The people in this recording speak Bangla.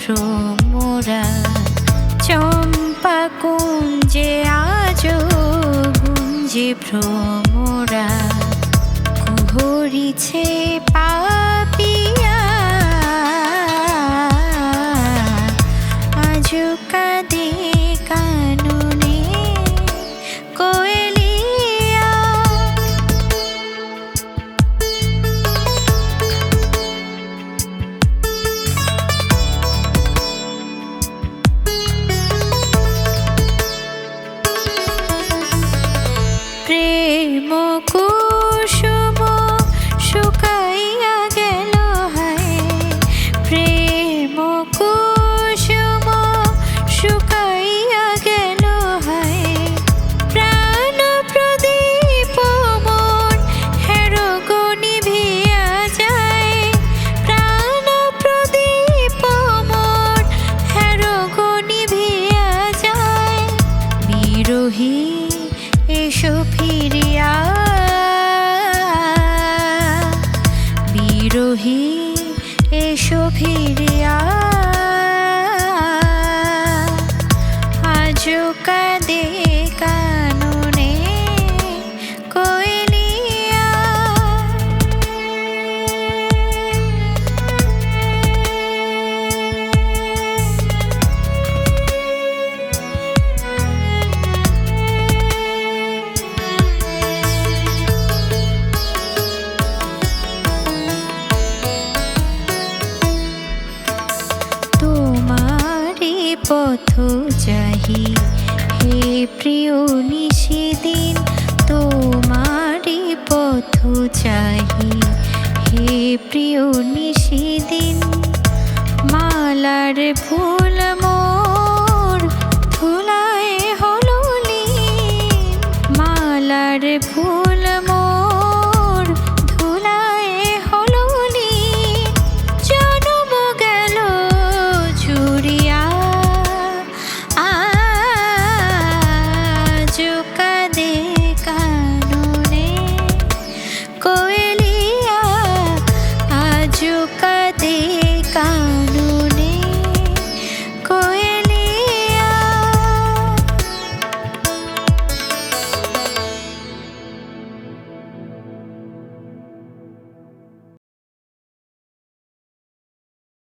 ভ্রমরা চম্পা কুঞ্জে আজ গুঞ্জে ভ্রমরা কুহরিছে পাপিয়া আজ কাঁদে কাননে কোয়েলিয়া। প্রেম কুসুম শুকাইয়া গেল হায়, প্রেম কুসুম শুকাইয়া গেল হায়, প্রাণ প্রদীপ মোর হেরগো নিভিয়া যায়, প্রাণ প্রদীপ মোর হেরগো নিভিয়া যায়। বিরহী এসো ফিরিয়া, বিরহী এসো ফিরিয়া, আজ কাঁদে কাননে কোয়েলিয়া। তোমারি পথ চাহি হে প্রিয় নিশিদিন, তোমারি পথ চাহি হে প্রিয় নিশিদিন। মালার ফুল মোর ধুলায় হলো লীন, মালার ফুল